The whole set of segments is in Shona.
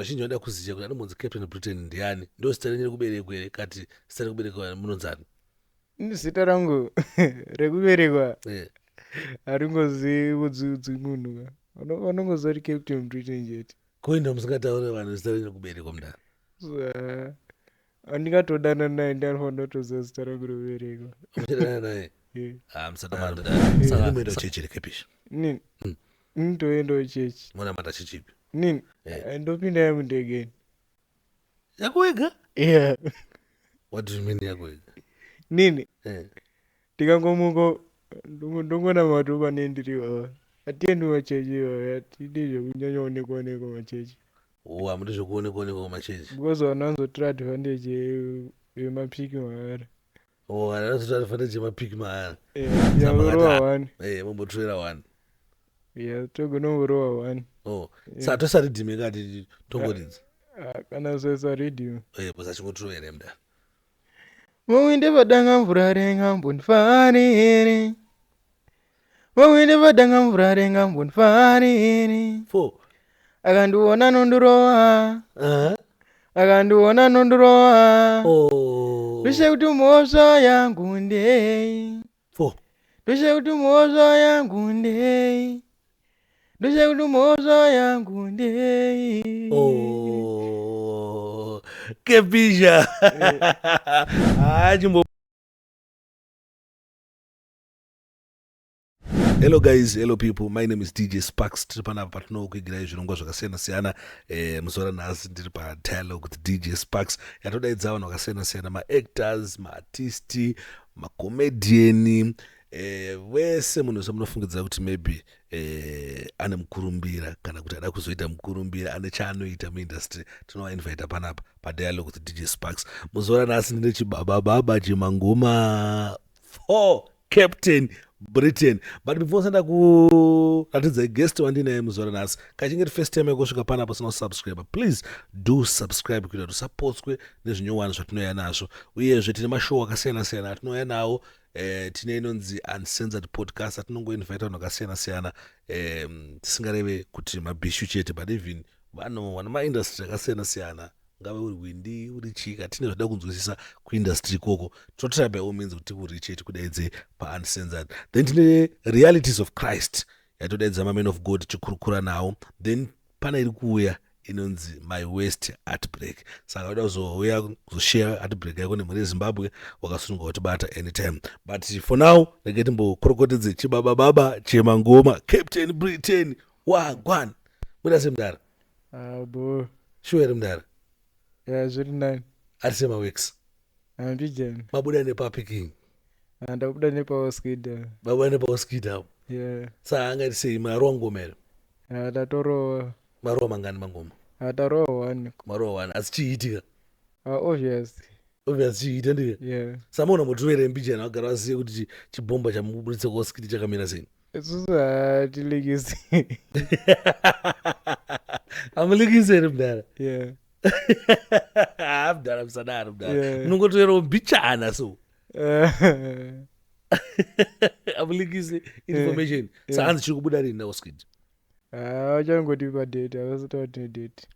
Vazhinji vanoda kuziva kuti anombonzi Captain Britain ndiani, ndo zita renyu rekuberekwa here kati zita rekuberekwa munonzani? Zita rangu rekuberekwa Eh. haringozivi udzi munhu vanongoziva kuti Captain Britain chete. Koenda musingataure vanhu zita renyu rekuberekwa mudaro. Andingatodana naye ndinofanira kutoziva zita rangu rekuberekwa. Muchadana naye? Yeah. Musadaro mudaro. Saka munoenda kuchechi rekepisha. Nini? Nitoendawo chechi. Munamata chechipi? Nini? Ndopinda yangu ndege. Yako wega? Yeah. What do you mean yako wega? Nini? Ndikangomuko ndongona matupa nendiriwa. Atiendi machechi atidi zvekunyanya onekwa machechi. Hamudi zvekuonekwa kumachechi? Because vananzotora advantage yemapiki mahara. Vananzotora advantage yemapiki mahara? Yangorova one. Mombotorera one. Yeah, togonomborova one. Saka tosaridhime kati tongoridzi? Kana sosaridhime. Bosa chingotoro here mudaro. Mawinde padanga mvura renga mbondifare here. Mawinde padanga mvura renga mbondifare here. 4. Akandiona nondirowa. Akandiona nondirowa. Doshe kuti mhosva yangu ndei. 4. Doshe kuti mhosva yangu ndei. Doshe kuti mhosva yangu ndei. Kepisha. Hello guys, hello people, my name is DJ Sparks. Tiri panapa patinokuigirai zvirongwa zvakasiyana-siyana. Muzora nhasi ndiri padialogue with DJ Sparks. Yatodaidza vanhu vakasiyana-siyana, maactors, maartisti, macomedian, wese munhu semunofungidzira kuti maybe ane mukurumbira kana kuti ada kuzoita mukurumbira, ane chaanoita muindustry. Tinovainvita panapa padialogue with DJ Sparks. Muzora nhasi ndine chibaba chemangoma 4 Captain Britain. But before senda kuratidza guest wandinaye muzora nhasi, kachinge first time yakosvika panapa usina kusubscribe, please do subscribe kuitira kuti usapotswe nezvinyowani zvatinouya nazvo. Uyezve tine mashow akasiyana-siyana atinouya nawo. Tine inonzi Uncensored Podcast atinongoinvita vanhu vakasiyana-siyana, tisingareve kuti mabhishu chete, but even vanhu vana maindustry akasiyana-siyana, ngave uri windi uri chika, tine zvada kunzwisisa kuindustry ikoko. Totry by all means kuti tikurichete kudaidze paUncensored. Then tine Realities of Christ yatodaidza mamen of God tichikurukura nawo. Then pana iri kuuya inonzi My Worst Heartbreak. Saka uda kuzouya kuzoshare heartbreak yako nemhuri yeZimbabwe, wakasununga kutibata anytime. But for now, rege timbokorokotedze chibaba chemangoma Captain Britain. Wagwan. Muda semudara? Bo. Sure here mudara? Yeah, zviri nani. Arisema works. Handijani. Mabuda nepapicking. Ndabuda nepaoskida. Mabuda nepaoskida. Yeah. Saka angati sei marowa ngoma here? Ndatorowa. Marowa mangani mangoma? Ndarowa one. Marowa one. Asi chiitika? Obviously. Obviously chiita ndike? Yeah. Samona mutovere mbijana wagara wasiye kuti chibhomba chamubuditsa kuoskidi chakamira sei? Isusu hatilikisi. Amulikisi here mudara? Yeah. Mudara musadaro mudara. Munongotoverawo mbichana so. Amulikisi information. Saka hanzi chiri kubuda rini naoskidi? Vachangoti padate, havasati vatine date.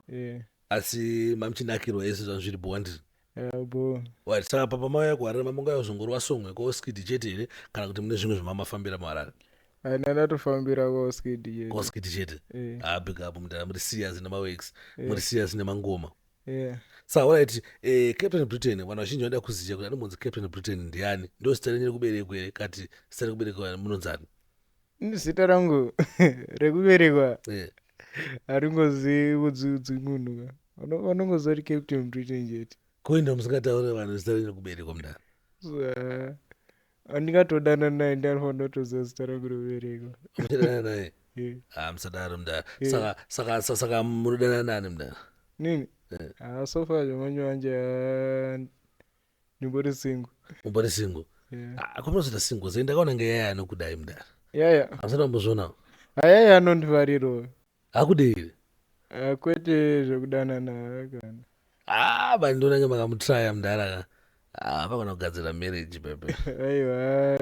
Yeah. Asi mamuchinakirwa ese zvanhu zviri bwandiri? Bo. Saka papa mai yako harira mamonga yozongori wasongwe kwaoskidi chete here kana kuti mune zvimwe zvamamafambira muharare? Ndatofambira kwaoskidi chete. Kwaoskidi chete? Big up mudara, muri serious nemaworks, muri serious nemangoma. Yeah. Saka alright, Captain Britain, vanhu vazhinji vanoda kuziva kuti anombonzi Captain Britain ndiani, ndo zita renyu rekuberekwa here kati zita rekuberekwa munonzani? Zita rangu rekuberekwa haringozivi udzi munhu vanongoziva kuti Captain Britain chete. Koenda musingataure vanhu zita renyu rekuberekwa mudaro. Andingatodana naye ndinofanira kutoziva zita rangu rekuberekwa. Muchadana naye? Musadaro mudaro. Saka munodana nani mudaro? Nini? So far zvamanje wanje ndimbori single. Umbori single? Kwamunozoita single sei ndakaona ngeyaya anokudai mudaro? Yaya. Hamusati wambozvionawo? Yaya anondifarirawo. Hakudeire? Kwete zvekudana naye kana. Bani ndonange makamutraya mudara. Pakana kugadzira marriage pepe. Aiwa,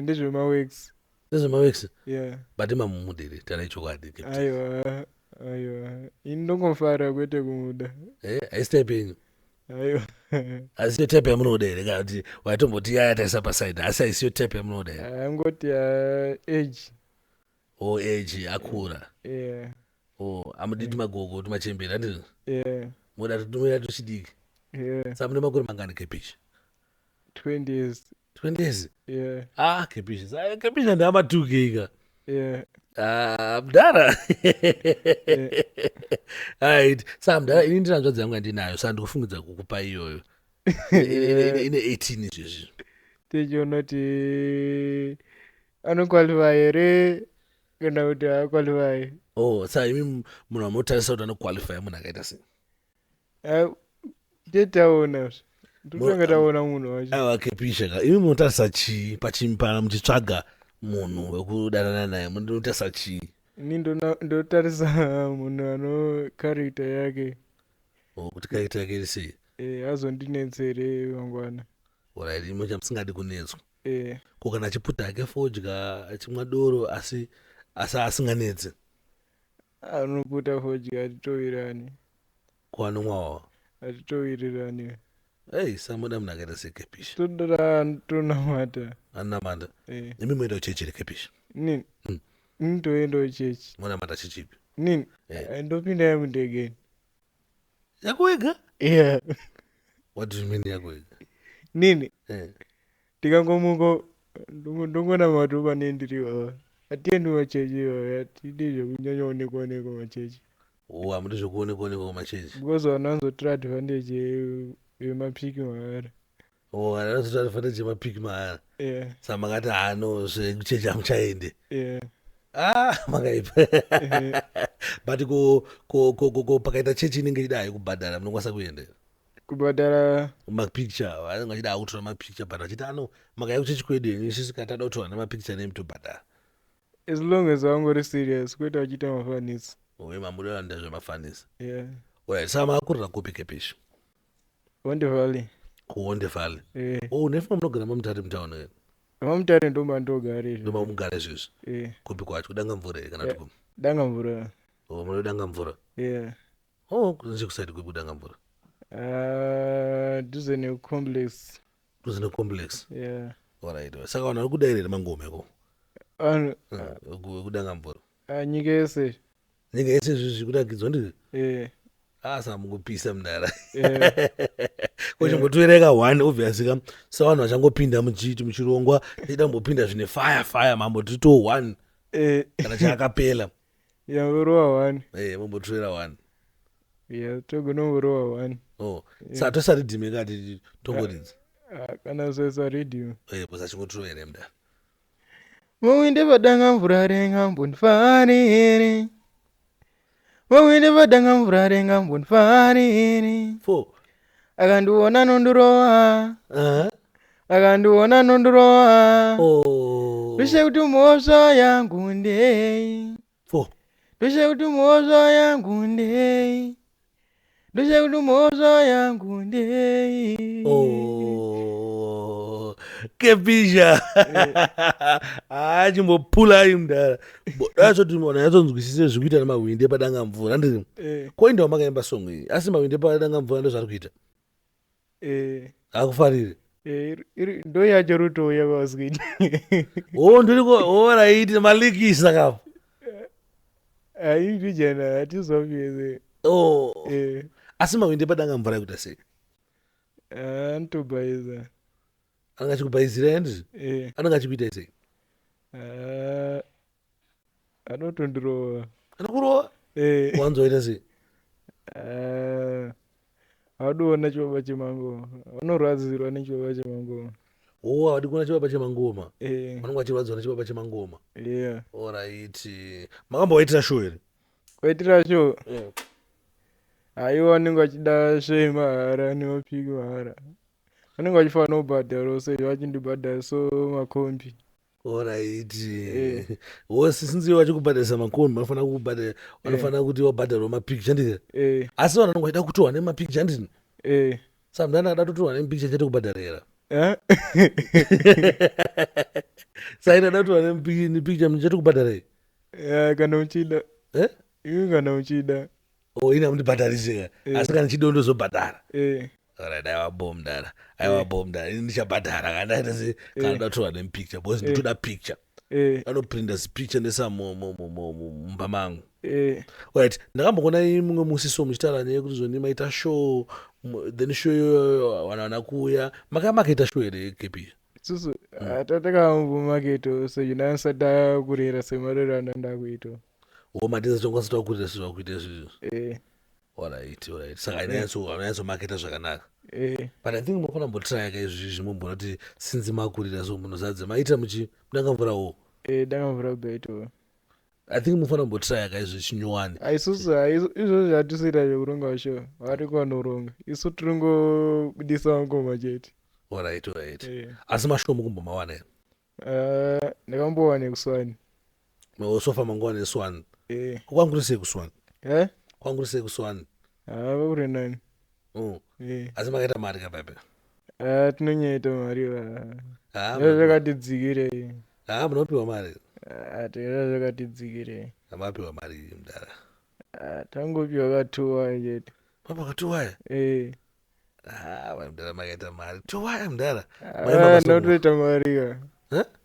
ndezvemaworks. Ndezvemaworks? Yeah. But imamumudiri tana ichokwadi. Aiwa, aiwa indongofara kwete kumuda haisitepe inyu aiwa asiyo tepe yamunoda here kana kuti waitomboti yayataisa pasaidi asi haisiyo tepe yamunoda here angoti age age akura yeah amuditi magogo timachembera handizvo yeah muda tutumira tuchidiki yeah saka mune makore mangani kepishi 20 years 20 years yeah kepishi kepishi handaamatukeika yeah mudhara yeah right saka mudhara ini ndina nzvadzi yangu yandinayo saka ndikufungidza kukupa iyoyo ine 18 izvezvi tichiona kuti anokwalify here kana kuti haakwalify saka imi munhu wamunotarisa kuti anoqualify munhu akaita sei tetaona ndotanga taona munhu wacho aiwa kepisha ka imi munotarisa chii pachimpana muchitsvaga munhu wekudanana naye munotarisa chii ini ndotarisa munhu ano character yake kuti character yake iri sei azondinetsere mangwana orit imi chamusingadi kunetswa eh ko kana achiputa ake fodya achimwa doro asi asinganetse anoputa fodya atitowirani ko anomwawawa atitowirirani samuda munhu akaita sekepisha todara tonamata anamanda imi moenda kuchechi rekepisha nini nitoendawo chechi munamata chichipi nini ndopinda yamundegeni yako wega yeah what do you mean yako wega nini tikangomuko ndongonamata pane ndiriwa atiendi machechi iwayo atidi zvekunyanyaonekwaonekwa machechi hamudi zvekuonekwaonekwa kumachechi because vananzotora advantage yemapiki mahara anazotora advantage yemapiki mahara yeah saka makati hano zvekuchechi hamuchaende yeah makaipa but ko pakaita chechi inenge ichida yekubhadhara munokwanisa kuendera kubhadhara mapicture vanenge vachida kutora mapicture but vachiti makaya kuchechi kwedu yenyu isusu katada kutora nemapicture nemutobhadhara as long as vangori serious kwete vachiita mafanisi mamuda vanda zvemafanisi yeah right saka makakurira kupi kepisha wonderfully kuwonderfully yeah nefuma munogara mamutare mutauni here mamutare ndomba ndogare ndoma mugare izvizvi yeah kupi kwacho kudanga mvura here kana tukumi danga mvura munodanga mvura yeah nechekusaidi kwekudanga mvura dhuze necomplex dhuze necomplex yeah alright saka vanhu vari kudairira mangoma iko anhu wekudanga mvura nyika yese nyika yese zvizvi kudakidzwa ndizvi yeah asa mungopisa mudara yeah kochimbotoereka 1 obviously sa vanhu vachangopinda muchirongwa idambopinda zvine fire mambotito 1 kana chaakapela yangorowa 1 mambotorera 1 yeah togonomborova 1 saka tosaridhime kati tongoridzi kana soisa radio basa chingotorovere mudara mawinde padanga mvura renga mbondfarire mawinde padanga mvura renga mbondfarire 4 akandiona nondirowa akandiona nondirowa ndoshe kuti mhosva yangu ndei 4 ndoshe kuti mhosva yangu ndei ndoshe kuti mhosva yangu ndei kepisha chimbopulai mudara dazvoti mona yatonzwisise zvikuita nemahwinde padanga mvura ndiri koindawo makaimba song iyi asi mahwinde padanga mvura ndo zvari kuita akufarire ndo yacho rutouya kwaswidi ndiriaraiti malikisi sakapo aivijana hatizopeze asi mahwinde padanga mvura ekuita sei anotobhaiza anenge achikubhaizira yandizvi anenge achikuita sei anotondirowa anokurowa wanzoita sei hawadoona chibaba chemangoma vanorwadzirwa nechibaba chemangoma havadi kuona chibaba chemangoma vanenge vachirwadzirwa nechibaba chemangoma yeah orit makambowaitira show here waitira show aiwa vanenge vachida shei mahara nemapiki mahara vanenge vachifanira kubhadhara sei vachindibhadhara so makombi orit sinziwo vachikubhadharisa makombi vanofanira kuti vabhadharwa mapicture ndizvo asi vanhu vanenge vachida kutorwa nemapicture ndizvo saka mudana akada totorwa nemapicture chete kubhadharira saina ada kutorwa nepicture chete kubhadharei kana uchida iwe kana uchida ina mundibhadharisika asi kana chido ndozobhadhara. Alright, aiwabo mdara ndichabhadhara kandaita kana ndatorwa nemupicture because ndotoda picture anoprinda zipicture ndesa mumba mangu. Alright, ndakamboona mumwe musiso muchitaura neye kuti zvoni maita show then show iyoyo vanhu kuuya makaita show here kepi isusu tatakambomakaito sezvinansada kurera semarero andandakuita matisa chongosita kurira sezvakuita izvizvo. Alright. Saka inanyatsomaketa zvakanaka. But I think mukona mbotraya kaizvizvi mumbona kuti sinzi makurira so munozadze maita mudangamvurawo. Dangamvura beto. I think mufana mbotraya kaizvi chinyowani. Isusu izvo zvatisira zvekuronga sho vari kwanoronga isu tiringo kudisa ngoma chete. Alright. Asi mashow mukumbomawana here? Ndakambowana kuswani. Sofa mangowana eswani. Kwanguri sei kuswani? Kwanguri sei kuswani? Kuri nani. Asi makaita mari kapepe? Tinonyaita mari zvakatidzikire. Munopiwa mari? Tera zvakatidzikire. Mapiwa mari mdara? Tangopiwa katuwaya chete. Papa katuwaya? Mdara makaita mari. Tuwaya mdara? Notoita mari ka.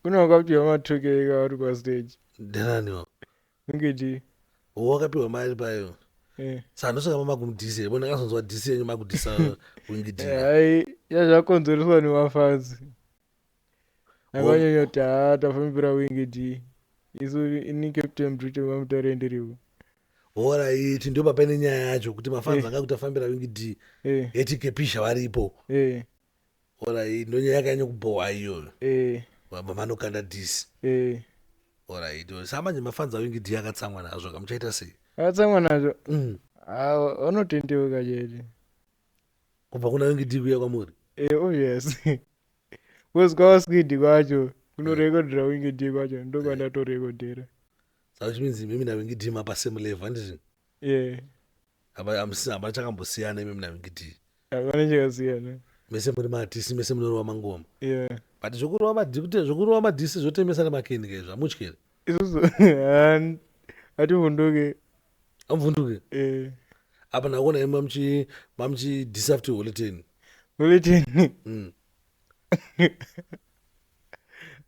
Kuna wakapiwa matuke ka uri kwa stage. Ndananiwo? Ngiti. Wakapiwa mari payo? Saka ndosaka makumudhisa here. Ndakazonzwa dhisi yenyu makudhisa Wingid. Yazvakonzereswa nemafanzi. Nakanyanya kuti tafambira Wingid. Isu ini Captain Britain vamutaure ndiriwo. Alright, ndio papaine nyaya yacho kuti mafanzi anga kuti afambira Wingid eti kepisha varipo. Alright, ndo nyaya yakanyanya kubohwa iyoyo. Vanokanda dhisi. Alright, samanje mafanzi aWingid yakatsamwa nazvo kamuchaita sei? Akatsamwa nazvo? Vanotendeuka chete. Kubva kuna Wingid kuya kwamuri? Obvious. Because kwawaskidi kwacho kunorekodhera Wingid kwacho ndokwandatorekodhera. Saka which means mimi na Wingid mapa same level handizvi? Hapana chakambosiyana mimi na Wingid. Hapana chakasiyana. Mese muri maartist, mese munorova mangoma. But zvokurova madhisi zvotemesana makeni kaizvo hamutyere? Isusu hativhunduke. Hamuvhunduke? Apa ndakuona mamuchidhisa futi Holeteni. Holeteni?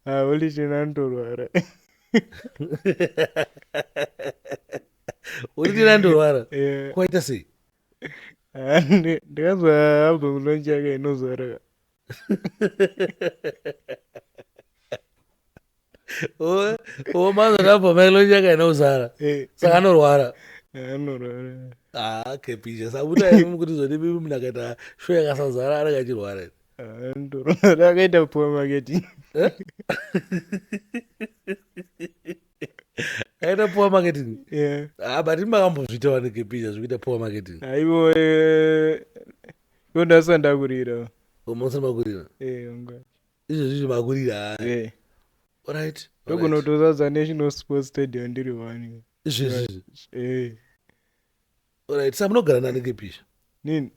Holeteni anotorwara. Holeteni andorwara? Kwaita sei? Ndakazwa album launch yake inozwara. Mazwa album yake launch yake inozwara. Saka anorwara. Anorwara. Kepisha sabuta kuti zvone mimi munakaita show yakasazara aranga achirwara. Andorwara akaita poor marketing. Aita poor marketing? But makambozvitawo nekepisha zvekuita poor marketing? Aiwo ndasanda kurira. Musana makurira? Izvozvi makurira. Alright. Ndokunotozadza National Sports Stadium ndiri wani. Izvozvi. Alright, saka munogara nani kepisha? Nini?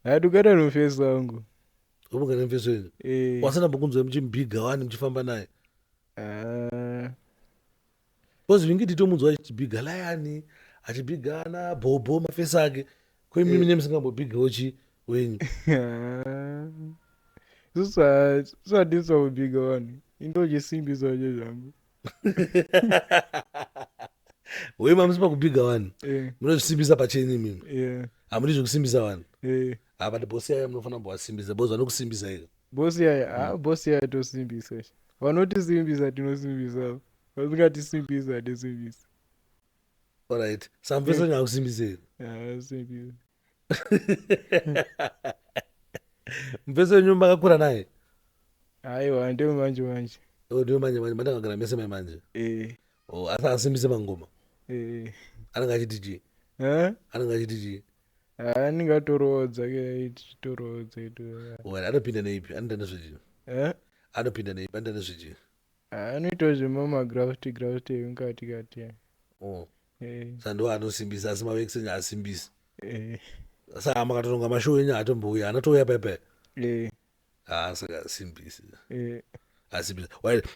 Hadugara nomufesi wangu. Umugara nomufesi wenyu? Wasana mbokunzwa muchimubhiga wani muchifamba naye? Because Wingid tomunzwa achibhiga Lion, achibhigana Bobo mafesi ake. Kwemimi nemusingambobhigawo wenyu. Isusu hadisa kubhiga wani. Indochisimbisa che zvangu. Wewe mamusipa kubhiga wani? Munozvisimbisa pachenyu mimi? Hamudi zvekusimbisa wani? But bosi yaya munofanira kumbowasimbisa, bosi vanokusimbisa ika? Bosi yaya tosimbisa. Vanotisimbisa tinosimbisa. Vasingatisimbisa hatisimbisa. Alright. Saka mufesi wenyu hakusimbisa ika? Simbisa. Mufesi wenyu makakura naye? Aiwa ndewe manje. Ndewe manje mandakagara mese maimanje? Asi asimbise mangoma? Anenge achiti chii? Anenge achiti chii? Anenge atoroodza achitoroodza ito. Anopinda neipi? Anoita nezvechii? Anopinda neipi? Anoita nezvechii? Anoitawo zvemamagrafiti emukati kati. Saka ndo anosimbisa asi mavekisi enyu haasimbisi. Saka makatoronga mashow enyu hatombouya, anotouya pepe? Saka asimbisi. Asimbisi.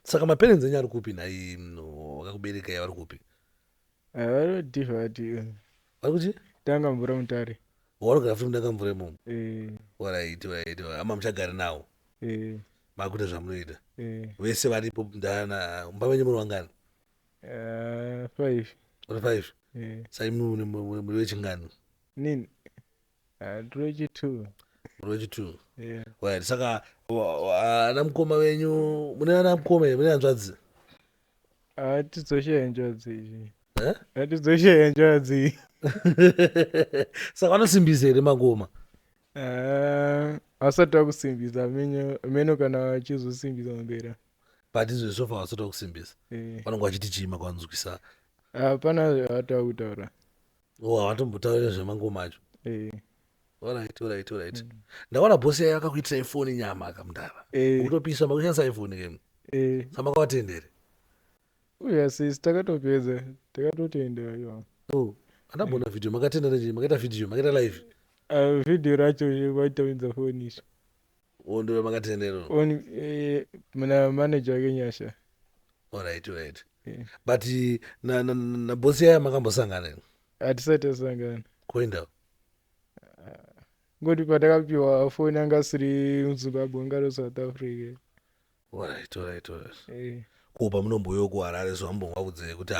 Saka maparents enyu ari kupi nhai wakakuberekai vari kupi? Vanodhivhati vari kuti tanga mvura mutare. warogara futi mudanga mvura imomo. Eh, Alright. Ama muchagara nawo eh, makuita zvamunoita eh. vese varipo mundana mumba menyu muri wangani? 5. Muri 5. Eh. Sai muri wechingani? Nini? Tiri wechi2. Muri wechi2. Yeah. Right. Saka ana mukoma wenyu mune ana mukoma here mune hanzvadzi? Hatizoshaya njodzi izvi. Eh? Hatizoshaya njodzi. Saka vanosimbisa here mangoma? Asati akusimbisa meno kana vachizosimbisa mbera. But izvo sofa vasati vakusimbisa vanonge vachiti chima kwavanzwisa? Hapana zvavata kutaura. Havatombotaura zvemangoma acho? Eh. Alright. Ndaona bhosi yayo akakuitirai foni nyama akamundara. Kutopisa makushandisa iPhone kemu. Saka makavatendere. Uya sisi takatopedza takatotenda iwa. Andambona video makatendera nje makaita video makaita live. Video racho vaitaunza foni izvo. Ndo makatendera. Muna manager wake Nyasha. Alright. But na bhosi yayo makambosangana here? Hatisati tasangana. Koenda? Ngoti patakapiwa foni anga asiri muZimbabwe anga ari South Africa. Alright. Ko pamunomboyo kuHarare so ambongaudze kuti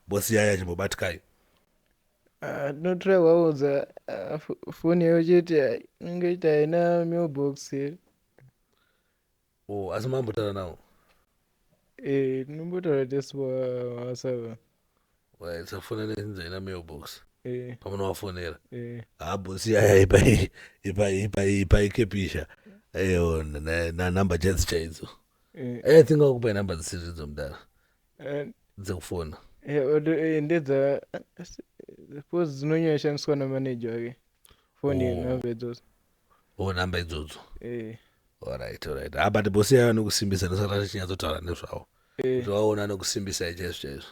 bhosi yayo achimbobatkai? Tinotora kuvaudza foni yayo chete inenge iti haina mailbox here. Asi mambotaura nawo? Tinombotaura tesi paWhatsApp. Safona nezinzi haina mailbox pamunovafonera? Bhosi yayo ipaikepisha nanhamba chadzi chaidzo. I think wakupai nhamba dzisiri idzo mudara dzekufona? Ndedza suppose dzinonyanya shandiswa namanager wake foni nhamba idzodzo. Nhamba idzodzo. Alright. But bhosi yayo anokusimbisa ndosaka tichinyatsotara nezvavo kuti waona anokusimbisa chaizvo.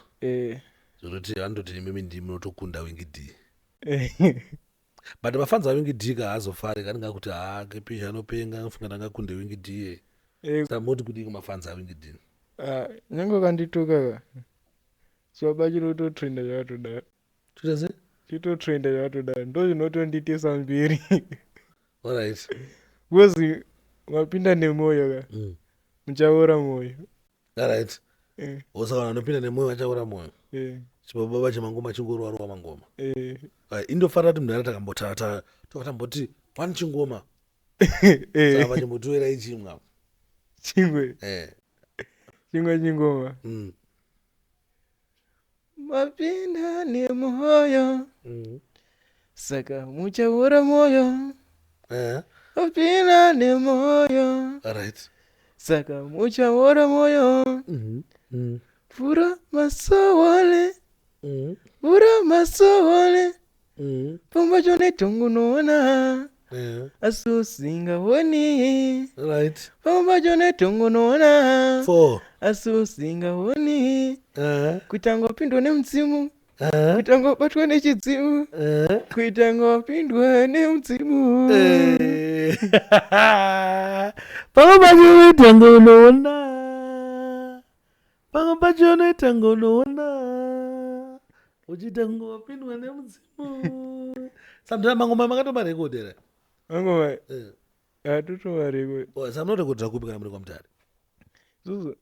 Zvototi anototi imimi ndimi munotokunda Wingy D. But mafanzi aWingy D kaazofari kanenge akuti kepisha anopenga anofunga angakunde Wingy D. Saka moti kudii kumafanzi aWingy D? Nyange kandituka chibaba chinototrenda zvakatodaro. Chitotrenda zvakatodaro ndo zvinotonditisa mbiri. Alright. Because mapinda nemwoyo ka muchaora mwoyo. Alright. Saka vanopinda nemwoyo vachaora mwoyo. Chibaba chemangoma chingorwarwa mangoma. Indofanira kuti munhu takambotaura tokatamboti wani chingoma. Saka vachimbotoerai chimwe. Chimwe chingoma. Mapinda nemwoyo. Saka muchaora mwoyo. Mapinda nemwoyo. Alright. Saka muchaora mwoyo. Vura masowole. Vura masowole. Pamba chone tongunoona. Asi usingaoni. Right. Pamba chone tongunoona. 4. Asi usingaoni. Kuita ngopindwa nemudzimu. Kuita ngobatwa nechidzimu. Kuita ngopindwa nemudzimu. Pamba chone tongunoona. Pamba chone tongunoona. Uchita ngopindwa nemudzimu. Samtana mangoma makatomarekodera? Mangoma hatotomarekodera. Saka munorekodera kupi kana muri kwaMutare? Zuzu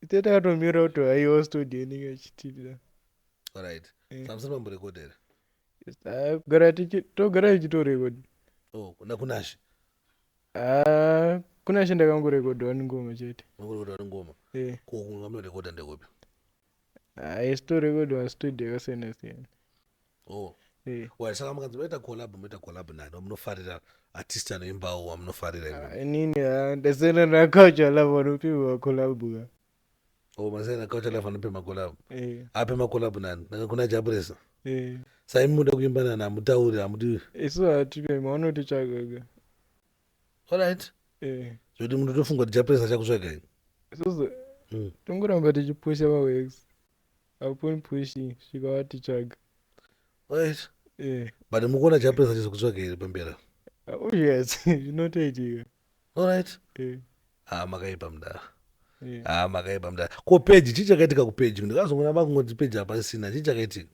ite takatomira kuti haiwa studio inenge ichitira. Alright. Saka musati mamborekodera? Togara tichitorekodha. Nakunashi? Kunashi ndakangorekodhawo ngoma chete. Mangorekodhawo ngoma? Ko kunga munorekodha ndekupi? Haisitorekodhwa studio yakasiyana-siyana. Saka mukanzi moita collab nani wamunofarira artist anoimbawo wamunofarira? Inini ndasiyana naCulture Love vanopihwa collab ka. Masiyana naCulture Love vanope macollab? Ape macollab nani? Kuna Jabresa? Saka imi munoda kuimba nani hamutauri hamuti? Isu hatipe mavanotitsvaga ka. Alright. Zvoti munotofunga kuti Jabresa achakutsvagai? Isusu tongoramba tichipusha maworks. Upon pushing zvikawatitsvaga. Right. But mukuona Jabresa achizokutsvaga here pamberi? Yes, zvinotoitika. Alright. Makaipa mudara. Makaipa mdala. Ko page chichakaitika ku page. Ndikazongona makungoti page apa sina chichakaitika.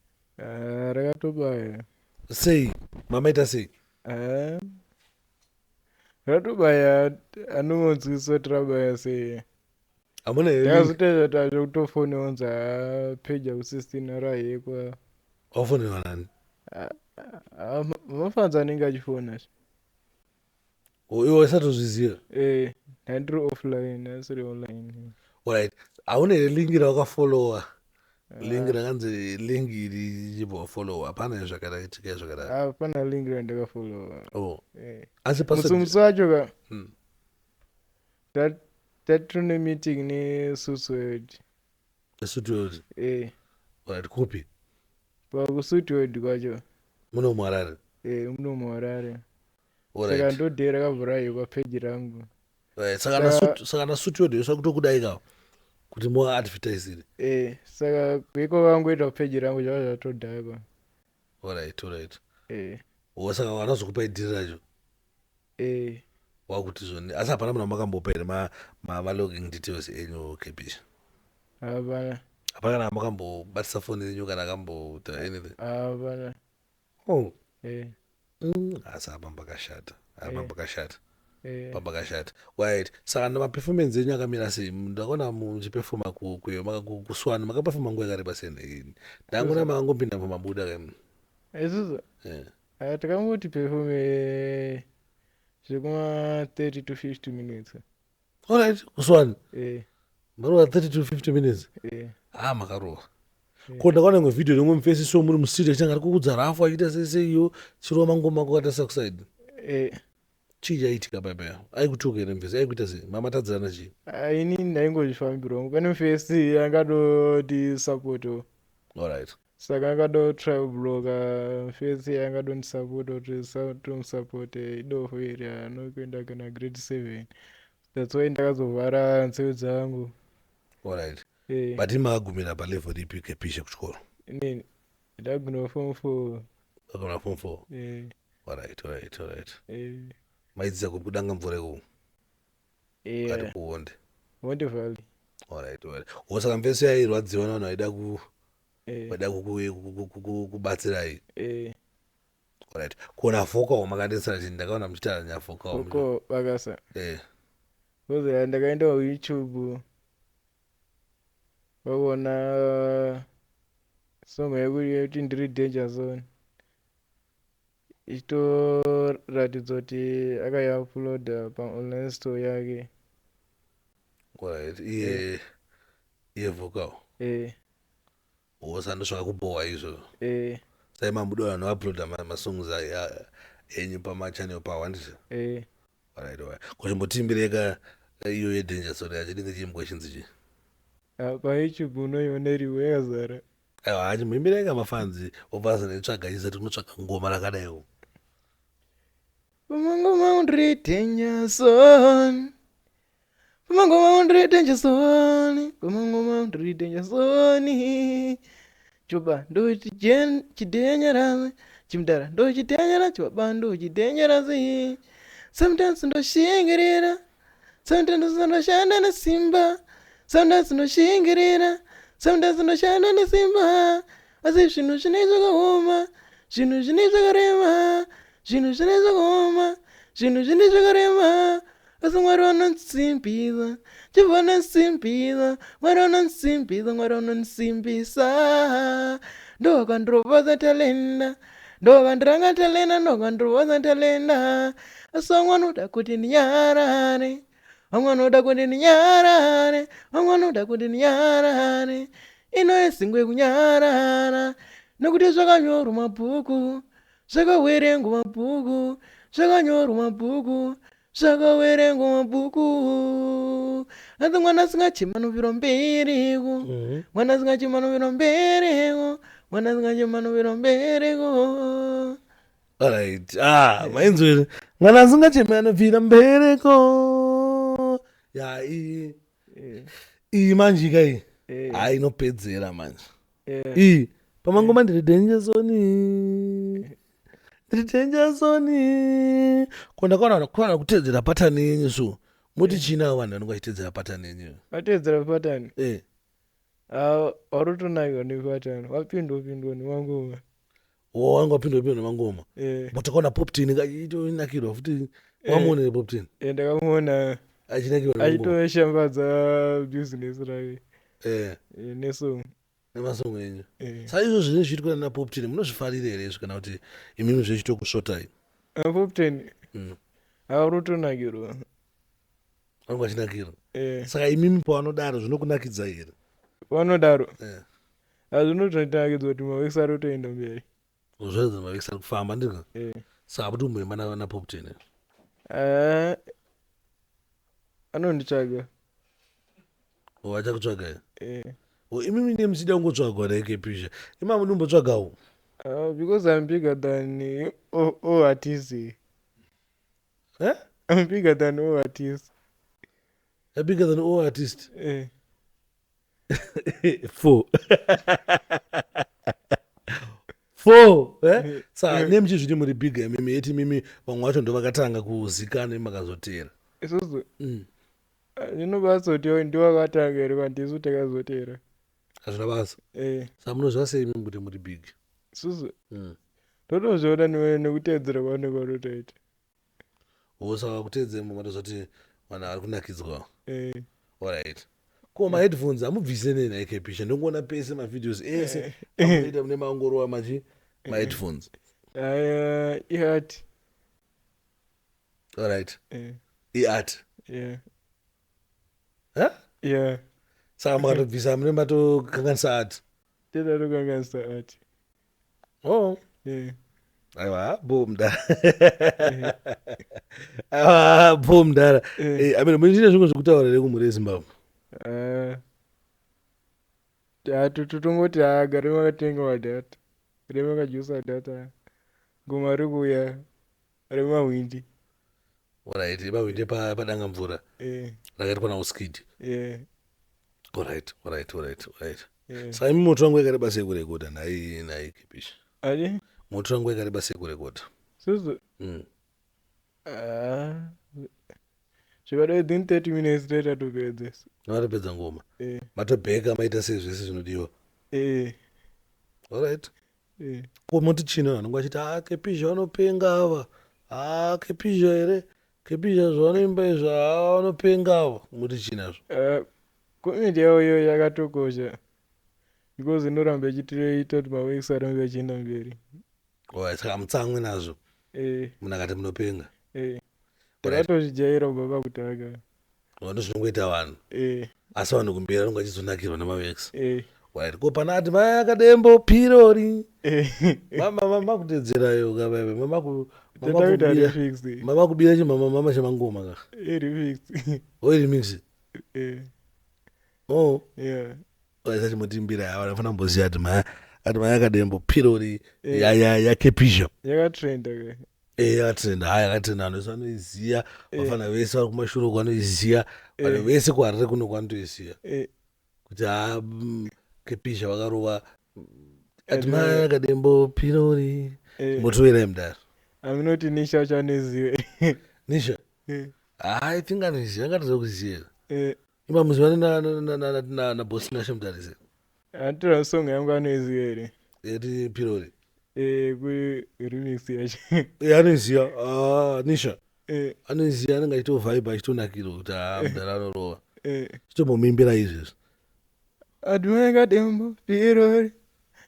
Rakatobaya. Sei, mamaita sei. Ratobaya anongonzwisa tirabaya sei. Amuna Ndakazotedza tacho kutofone onza page aku 16 rahekwa. wafone wanani? Mafanza anenge achifona. Iwe satozviziva. Ndandiri offline asiri online. Alright. Aune lingi rakafollowa. Lingi rakanzi lingi richipa follow. Hapana zvakadai zvakadai. Hapana lingi randakafollowa. Asi musumusi wacho ka. Tatone meeting neSuitWorld. SuitWorld. Alright, kupi? PakuSuitWorld kwacho. Muno muHarare. Muno muHarare. Alright. Saka ndodhera kabvurayo papeji rangu. Saka naSuitWorld yosakutokudai kawo kuti muwa advertise. Saka kweko kangoita papeji rangu zvava zvatodhakwa. Alright. Saka wanazokupa idhiri racho. Wakuti zvoni asi hapana munhu makambopa ma-login details enyu kepisha. Hapana kana makambobatisa foni yenyu kana akamboita anything. Hapana. Asi apa mbakashata. Right. Saka namaperformance enyu akamira sei? Ndakaona muchipefoma kuswana makapefoma nguva yakareba sei? Ndangona makangopinda pamabuda kai. Isusu takangoti performe zvekuma 30 to 50 minutes. Alright, kuswana. Maruva 30 to 50 minutes. Makarova. Ko ndakaona imwe video nemwe mufesi so muri mustudio changa kukudza rafu achiita seiyo chirova mangoma kwakatasa kuside. Chii chaitika paipa? Aikutuka ere mufesi? Aikuita sei? Mamatadzirana chii? Ini ndaingozvifambirawo. Pane mufesi angadoti support. Alright. Saka angadotry kubloga mufesi angadondisupport kuti tomusupport idofo iri anokuenda kana grade 7. That's why ndakazovhara nzeve dzangu. Alright. But makagumira palevel ipi kepisha kuchikoro? Inini ndaguma form 4. Ndaguma form 4. Alright. Maidzisa kudanga mvura iko. Kati kuonde. Wonde valley. Alright. Saka mufesi yairwadziwa navanhu vaida kubatsirai. Alright. Kuona vokawo makandisira chini ndakaona muchitaura nyavokawo. Voko bakasa. Kozi ndakaenda kuYouTube. Vakuona song yekuti ndiri danger zone. Ichitoratidza kuti akaiuploada paonline store yake. Alright. Iye vokawo. Osandosvaka kubohwa izvo. Sai mamudo vanhu vauploada masongs enyu pamachannel pawandisa. Alright. Kuchimbotimbireka iyo yedanger zone yacho dinge chiimbwa chinzi chii? PaYouTube unoioneriwo yakazara. Aiwa chimboimbireka mafanzi obvasa netsvaga isati kunotsvaga ngoma rakadaiwo. Pamangoma undiri danger zone. Pamangoma undiri danger zone. Pamangoma undiri danger zone. Choba ndo chidenyera. Chimdara ndo chidenyera. Choba ndo chidenyera. Sometimes ndoshingirira. Sometimes ndoshanda nesimba. Sometimes ndoshingirira. Sometimes ndoshanda nesimba. Asi zvinhu zvinoizwa kuoma. Zvinhu zvinoizwa karema. Zvinhu zvinoizwa kuoma. Zvinhu zvinoizwa karema. Asi Mwari vanonsimbisa. Jehovha anonsimbisa. Mwari vanonsimbisa. Mwari vanonsimbisa. Ndokandiropodza talenda. Ndokandiranga talenda. Ndokandiropodza talenda. Asi vamwe vanoda kuti ndinyarare. Vamwe vanoda kuti ndinyarare. Vamwe vanoda kuti ndinyarare. Ino yezingwe kunyarara. Nokuti zvakanyorwa mabhuku. Zvakawerengwa mabhuku. Zvakanyorwa mabhuku. Zvakawerengwa mabhuku. Asi mwana asingachema novira mbereko. Mwana asingachema novira mbereko. Mwana asingachema novira mbereko. Alright. Mainzwere. Mwana asingachema novira mbereko. Ya iyi manje kai. Inopedzera manje. Pamangoma ndiri danger zone. Ndiri danger zone. Kondakaona kutedzera pattern yenyu so. muti china vanhu vanonga chitedzera patani yenyewe vatedzera patani warutonakirwa nepatani wapindwa nemangoma wanga wapindwa nemangoma but akaona poptin itonakirwa futi wamuonere poptin ndakamuona achinakirwa achitoshambadza business rake nesong nemasongo enyu saa izvo zvine zviitwa napoptin munozvifarire here izvo kana kuti imimi zvechitokusvotai poptin rutonakirwa vanga vachinakirwa saka imimi pavanodaro zvinokunakidza here vanodaro zvinotonakidzwa kuti mavekisi ari kutoenda mberi zvoedza mavekisi ari kufamba ndiko saka kuti umboimba napoptin anonditsvaga vachakutsvaga imimi nemuchida kungotsvagwa naekepisha imamo ndimbotsvagawo because I'm bigger than all artists. I'm bigger than all artists. You're bigger than all artists? 4 Saka nemuchi zviti muri bigger mimi yeti mimi vamwe vacho ndo vakatanga kuzikanwa makazotera isusu zvinobasa kuti ndowakatanga here kwandisu takazotera hazvina basa saka munozviva sei mimi kuti muri big isusu totozviona nekutedzera kwanenge watotaita saka kutedzera matozoti vanhu vari kunakidzwa alright ko maheadphones amubvise nei naekepisha ndongoona pese mavideos ese amuita mune maongorova machi maheadphones iart alright iart saka makatobvisa mune matokanganisa art tetatokanganisa art aiwa bo mudara aiwa bo mudara amene muchine zvimwe zvekutaura here kumhuri yezimbabwe totongoti agare makatenga madhata remakajusa data ngoma ri kuuya remahwindi alright mahwindi padanga mvura rakaitwa nauskid alright saka imi moto wangu yakareba sei kurekodha nai kepisha moto wangu yakareba sei kurekodha susu zvivada within 30 minutes tatopedzesa matopedza ngoma matobheka maita sei zvese zvinodiwa alright ko moti china vanonga vachiti kepisha vanopenga ava kepisha here kepisha zvavanoimba izvo vanopenga ava moti chinazvo komedi yavo iyo yakatokosha because inoramba ichitoita kuti mavekisi arambe achienda mberi saka mutsamwe nazvo munhu akati munopenga takatozvijaira kubva pakutanga ndozvinongoita vanhu asi vanhu kumberi vanonga vachizonakirwa namavekisi ko pana ati mai akadembo pirori makutedzerayo kavaive mamakubira chimamama chamangoma remix sachimutimbira ava nafana mboziva ati mai akadembo pirori yakepisha yakatrenda yakatrenda yakatrenda vanhu vese vanoiziva vafana vese vari kumashure kwanoiziva vanhu vese kwarire kuno kwanotoiziva kuti kepisha vakarova ati mai akadembo pirori motoverai mudaro aminoti nisha uchanozive nisha I think anoziva angatoza kuziva ima muzivane nabosi nashe mudarise atora song yangu anoiziva here eti pirori kuremix yacho anoiziva nisha anoiziva anenge achitovhaiba achitonakirwa kuti mudara anorova chitombomuimbira izvezvo adumayakadembo pirori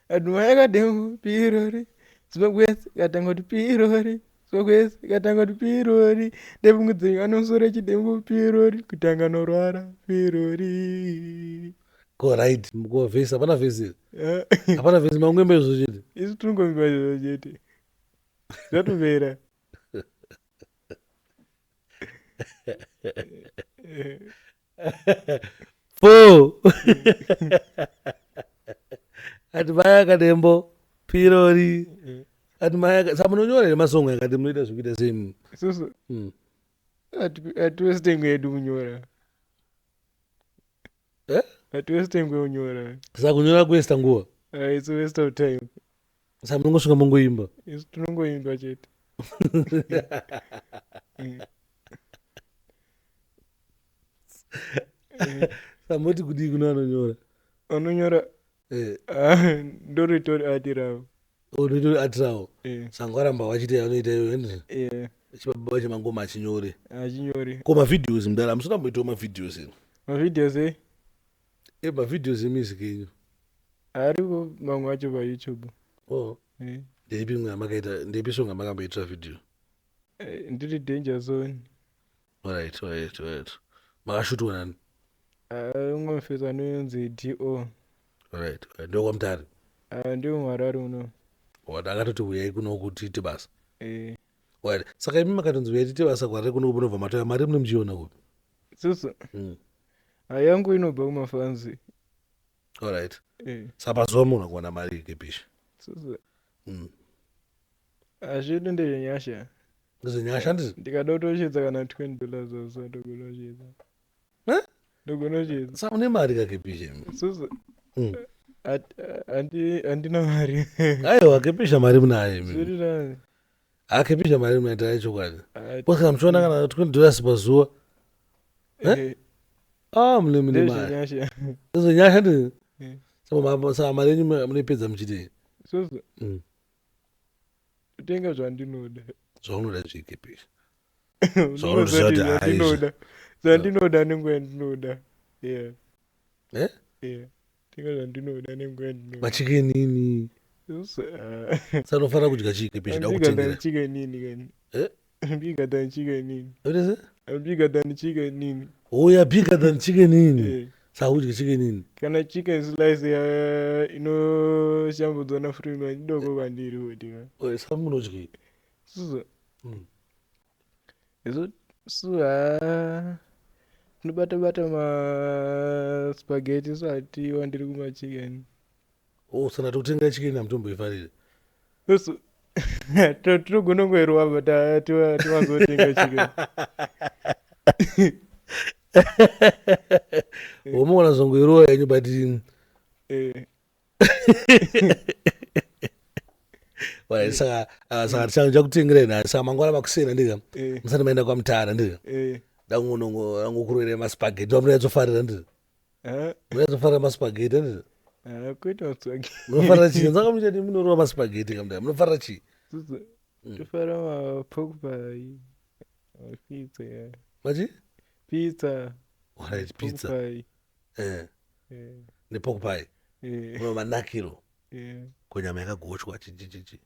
adumayakadembo pirori zivakwese katanga kuti pirori zivakwese katanga kuti pirori ndepungudzenyu anosora chidembo pirori kutanga norwara pirori right vhesi hapana vhesi hapana vhesi mangoimba izvo chete isi tinongomba izvo chete zvatopera ati mai akadembo pirori ati mai saka munonyora here masongo yakati munoita zvekuita sei isusu hatiwesitengu yedu kunyora hatiwesitengu yekunyora saka kunyora kuwesta nguva it's a waste of time saka munongosvika mongoimba isu tinongoimba chete Samoti kudi kuna anonyora. Anonyora ndoritori atirawo. Ndoritori atirawo. Sangwaramba wachite anoita iyo ende. Chibaba chemangoma achinyore. Achinyore. Koma videos mdala musina mboita videos ino. Videos videos music ino. Ariko mamwe acho pa YouTube. Ndepi songa makamboita video. Ndiri Danger Zone. Alright. Makashutwa nani? Ungomfeza anonzi DO. Alright. Ndio kwa Mtare. Ndio Mwarari uno. Akatoti uyai kuno kuti ite basa. Alright. Saka imi makatonzi uyai ite basa kwari kuno kubva matoya mari munomchiona kupi? Susu. Yangu inobva kumafanzi. Alright. Sapa zuva munhu kuona mari kepisha. Susu. Azvidu ndezvenyasha. Ndezvenyasha ndizo? Ndikada kutochedza kana $20 osa ndogonochedza. Ndogonochedza. Saka une mari kakepisha. Susu. Handina mari. Aiwa kepisha mari munayo. Zviri nani. Kepisha mari munayo taichokwadi. Kwasaka muchiona kana $20 pazuva. Mune mari. Ndezvenyasha. Ndezvenyasha ndizo? Saka mari yenyu munoipedza muchitei? Susu. Kutenga zvandinoda. Zvaunoda zvikepisha. Zvandinoda nenguva yandinoda. Tenga zvandinoda nenguva yandinoda. Machicken nini? Saka unofanira kudya chikepisha ndakutengera. Chicken nini kani? Bigger than chicken nini? What is it? Bigger than chicken nini? You're bigger than chicken nini? Saka udya chicken nini? Kana chicken slice inoshambudzwa nafurima idoko kwandiri kuti. Saka munodyi? Susu. Tinobata maspaghetti sati wandiri kumachicken. Sana tokutenga chicken hamutomboifarire? Susu. Tinogonongoerwa but timazotenga chicken. Womona zongoirowa yenyu but saka tichakutengerai nhasi saka mangwana makusena ndika musati maenda kwaMutara ndika dangokurwere maspaghetti wamunatsofarira ndika munatsofarira maspaghetti ndika kwete maspaghetti munofarira chii saka muchati munorova maspaghetti kamda munofarira chii? Tofarira mapork pie, pizza. Machi? Pizza. Alright, pizza. Nepork pie. Manakiro. Konyama yakagochwa chichichichi.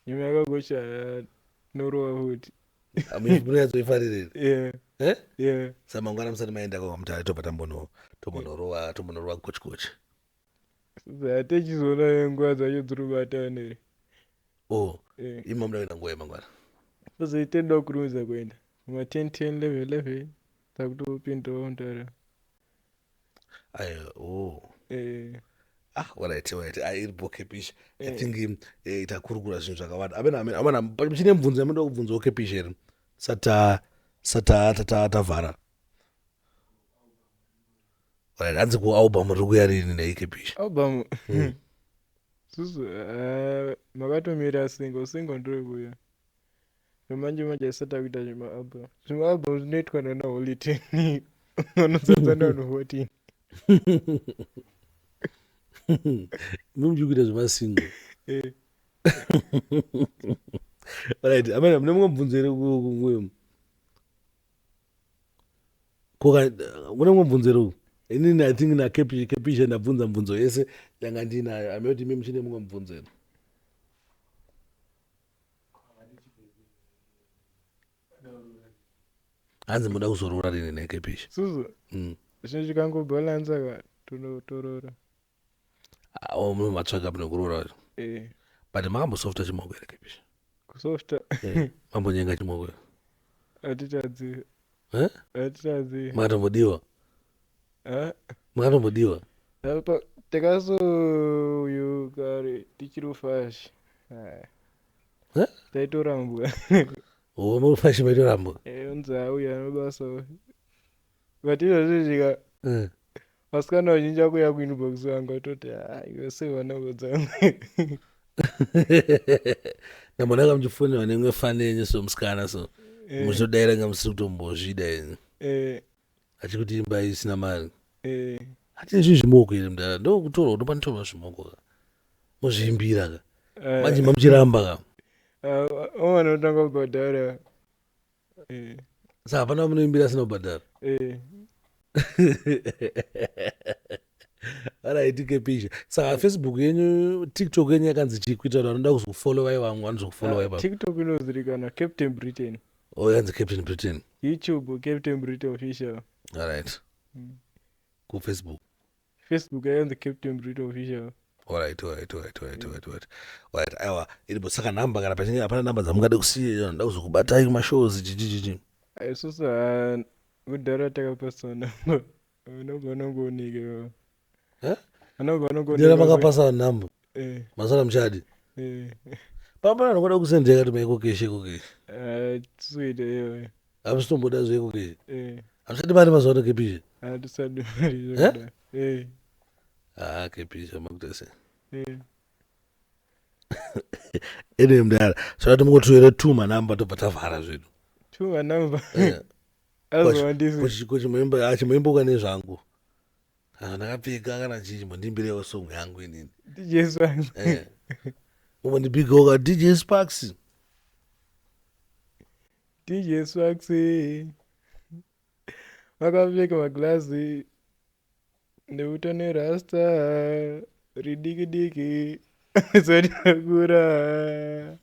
Nyama yakagochwa norova futi. Munatsoifarire? Saka mangwana musati maenda kwaMutare tobva tombonorova gochgochi. Techizoona nguva dzacho dzirikubata nere. Ima muda kuenda nguva yemangwana? Tozoitenda kurumidza kuenda. 10, 11 takutopindawo Mutare. Alright. Iripo kepisha. I think takurukura zvinhu zvakawanda. Amana chine mubvunzo yamunoda kubvunzawo kepisha here. Tavhara. Alright, hanzi kualbum riri kuya rini neikepisha? Album. Susu makatomira single ndiri kuya. Manje isati akuita zvimaalbum. Zvimaalbum zvinoitwa nana Holly vanodzadzana vanhu 14. Muchikuita zvemasingle. Alright, amene mune mumwe mubvunzo here kunguyo? Mune mumwe mubvunzo here? Inini I think na kepisha ndabvunza mubvunzo yese yanga ndinayo. Amekuti imi muchine mumwe mubvunzo here? Hanzi muda kuzorora rini nekepisha? Susu. Zvinhu zvikangobalanza ka tonotorora. Mune matsvaga mune kurora. But makambosofta chimoko here kepisha? Kusofta? Mambonyenga chimoko here? Hatitadzi. Makatombodiwa? Makatombodiwa? Takasoyo kare tichiri ufashi. Taitorambwa. Mufashi maitorambwa? Unzi auya nobasa. But izvozvizvika vasikana vazhinji akuya kuinbox vanga vatoti iwe sevana vodzangu. Namona kamuchifonera nemwe fani yenyu so musikana so muchitodaira nga musiri kutombozvida yenyu. achikuti imba isina mari eh ati izvi zvimoko ere mudara ndokutorwa kuti panotorwa zvimoko ka muzviimbira ka manje mamuchiramba ka omwana otanga kubhadhara saka hapana munoimbira asina kubhadhara araitike pisha saka Facebook yenyu TikTok yenyu yakanzi chikuita kuti vanoda kuzofolowai vamwe vanozokufolowai pa TikTok inozivikanwa Captain Britain, yanzi Captain Britain, YouTube Captain Britain official, alright, Facebook yanzi Captain Britain official. Alright. Aiwa iripo saka namba kana pachinge hapana namba dzamungade kusiya nda kuzokubatai kumashows chichichichi Isusu kudhara takapasa namba anongooneka ndira makapasa namba masana muchadi papana nokuda kusendeka kuti maikokeshe tisuita iyoyo hamusitomboda zveikokeshe hamusati mari mazuva ano kepisha hatisadi mari kepisha makutase ene mudara saka timungotoere tuma namba tobva tavhara zvedu tuma namba azowandisi chimuimboka nezvangu ndakapfeka kana chichi mondimbirewo song yangu inini DJ Sparks umondipigawo ka DJ Sparks vakapfeka maglazi ndeuta nerasta ridiki zati akura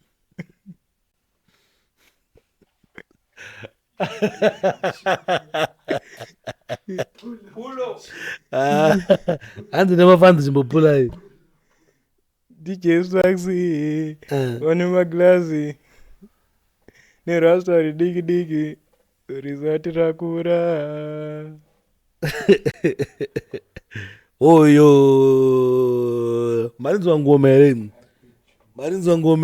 hanzi nemafanzi chimbopulai DJ Sparks vane maglazi nerasta ridiki rizati rakura oyo marinzwa ngoma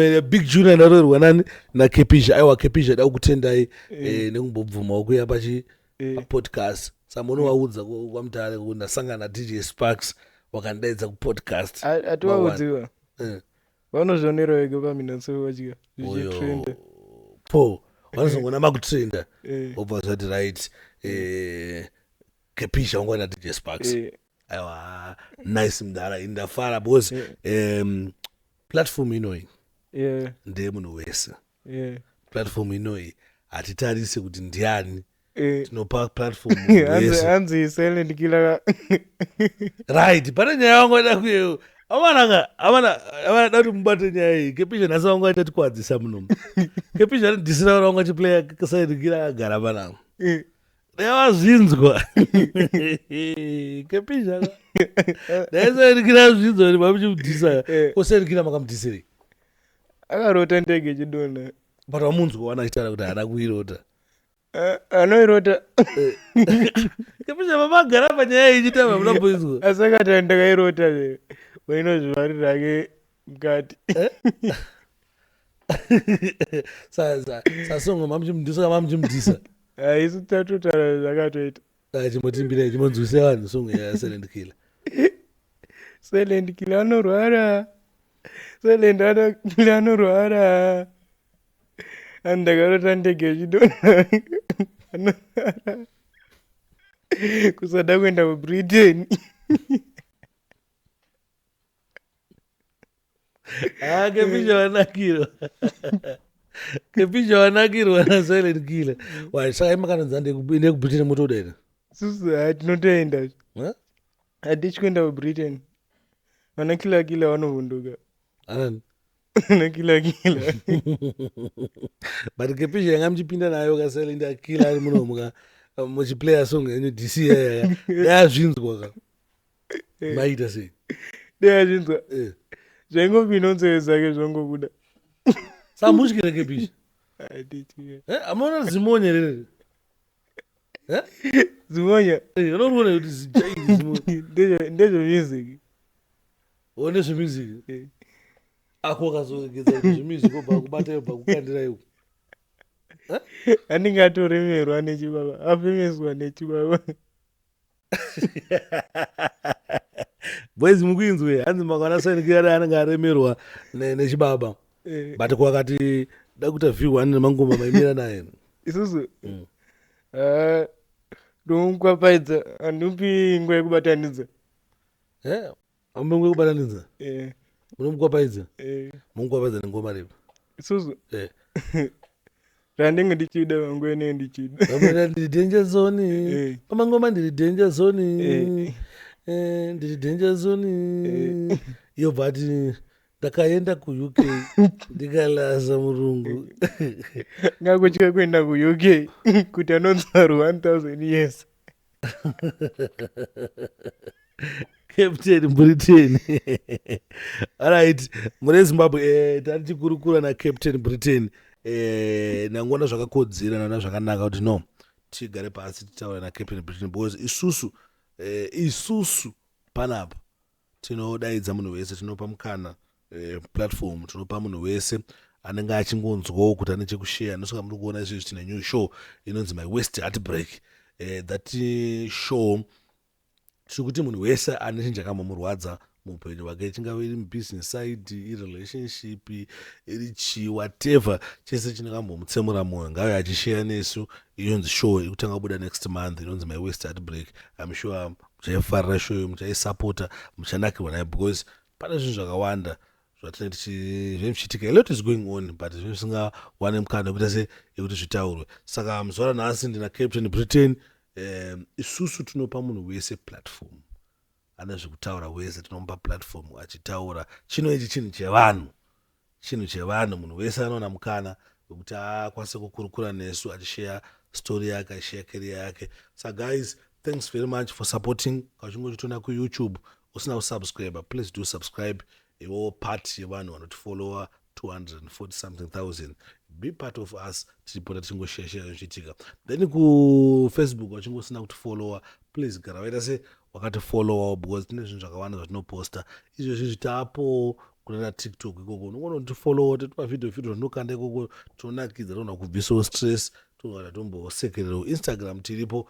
here Big Junior ndaroerwa nani nakepisha aiwa kepisha da kutendai nekungobvumawo kuya podcast samunovaudza kwamutare kuti ndasangana na DJ Sparks wakandaidza kupodcast ativaudziwa vanozvionera vega paminatso vachika zvichitrenda po vanozongona makutrenda obva zvati right kepisha wangwana DJ Sparks aiwa nice mudara indafara because platform inoi ndeye munhu wese platform inoi hatitarise kuti ndiani tinopa platform hanzi silent killer right pane nyaya yangoda kuyeyo avana da kuti mubate nyaya iyi kepisha nhasi vangaita tikwadzisa munomu kepisha anodhisira vana vanga chiplaya silent killer agara panamo ndavazvinzwa kepisha daisairikira zvinzwa kuti mamuchimudhisa kosairikira makamudhisirei akarota ndege chidona but wamunzwa wanachitara kuti haana kuirota anoirota kepisha mamagara panyaya ichita mamunamboizwa asi akati andakairota wainozvivarira ake mukati sasongo mamuchimudhisa kamamuchimudhisa isu tatotara zvakatoita chimotimbira chimonzwise vanhu songo ya silent killer silent killer anorwara silent killer anorwara andakarota ndege chidona anorwara kusada kuenda kubritain kepisha wanakirwa kepisha wanakirwa na silent killer saka imakanonza ndekubritain motoda ere susu hatinotoenda hatichi kuenda kubritain vana kila vanovhunduka anani vana kila but kepisha yanga muchipinda nayo kasilent killer ari munomuka muchiplaya song yenyu DC yaya yazvinzwa ka maita sei deyazvinzwa zvaingopinda nzeve dzake zvangobuda samutyire kepisha amaona zimonyerere zimonya unoruona kuti zijairi zimonye ndezvemusic nezvemusic ako akazoregedza kuti zvemusic obva kubata yobva kukandira iwo anenge atoremerwa nechibaba afemeswa nechibaba boys mukuinzwe hanzi makwana sanikira anenge aremerwa nechibaba but kwakati da kuita vhiew ane mangoma maimira naye isusu ndomukwapaidza handipi nguva yekubatanidza. Ambengwe kubatanidza. Eh, Munomukwapaidza. eh, Mumukwapaidza nengoma ripi? isusu Eh. zvandinge ndichida manguva enenge ndichida. Vamwera ndiri danger zone. Eh. Pamangoma ndiri danger zone. Eh. Ndiri danger zone. Iyo bati ndakaenda kuUK ndikalasa murungu. Ngakutya kuenda kuUK kuti anonzarwa 1000 years. Captain Britain. Alright, mune Zimbabwe tati tikurukura na Captain Britain. Nangona zvakakodzera naona zvakanaka kuti no tigare pasi titaura na Captain Britain because isusu panapa tinodaidza munhu wese, tinopa mukana platform, tinopa munhu wese anenge achingonzwawo kuti ane chekushare. Nosaka muri kuona izvezvi tine new show inonzi My West Heartbreak. That show tiri kuti munhu wese ane chinhu chakamumurwadza muupenyu hwake, chingave iri mubusiness side, irelationship, iri chii, whatever, chese chinokambomutsemura mwoyo ngauye achishare nesu. Inonzi show iri kutanga kubuda next month inonzi My West Heartbreak. I'm sure muchaifarira show, muchaisapota, muchanakirwa nayo because pane zvinhu zvakawanda zvatinenge zvichiitika. A lot is going on but zvinhu zvisingawane mukana wekuita se yekuti zvitaurwe. Saka muzuva ranhasi ndina Captain Britain. Isusu tinopa munhu wese platform, ane zvekutaura wese tinomupa platform achitaura. Chino ichi chinhu chevanhu, munhu wese anoona mukana wekuti akwanise kukurukura nesu achishare story yake, achishare career yake. So guys, thanks very much for supporting. Kachingochitona kuYouTube usina kusubscribe, please do subscribe. Iwo part yevanhu vanotifollowa 240 something thousand. Be part of us. Tipota tichingoshare zvichiitika. Then kuFacebook wachingosina kutifollowa, please gara waita se wakatifollowa because tine zvinhu zvakawanda zvatinoposta. Izvezvi zvitapo kuna TikTok ikoko. Unogona kutifollowa totipa video zvinokanda ikoko, tonakidza, togona kubvisawo stress, togona tombosekerera. Instagram tiripo,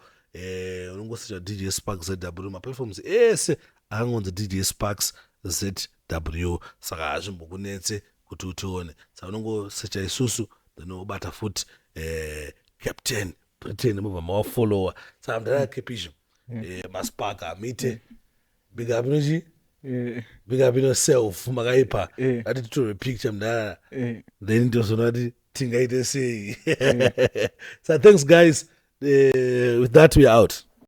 unongosearcha DJ Sparks ZW. Maplatforms ese akangonzi DJ Sparks ZW. Saka hazvimbokunetse kuti utione. Saka unongosearcha isusu then ubata futi Captain Britain mubva mawafollowa. Saka mndakakepisha maspark amite big up nochi big up yourself makaipa ati titore picture mndana then ndozona kuti tingaite sei. So thanks guys, with that we are out.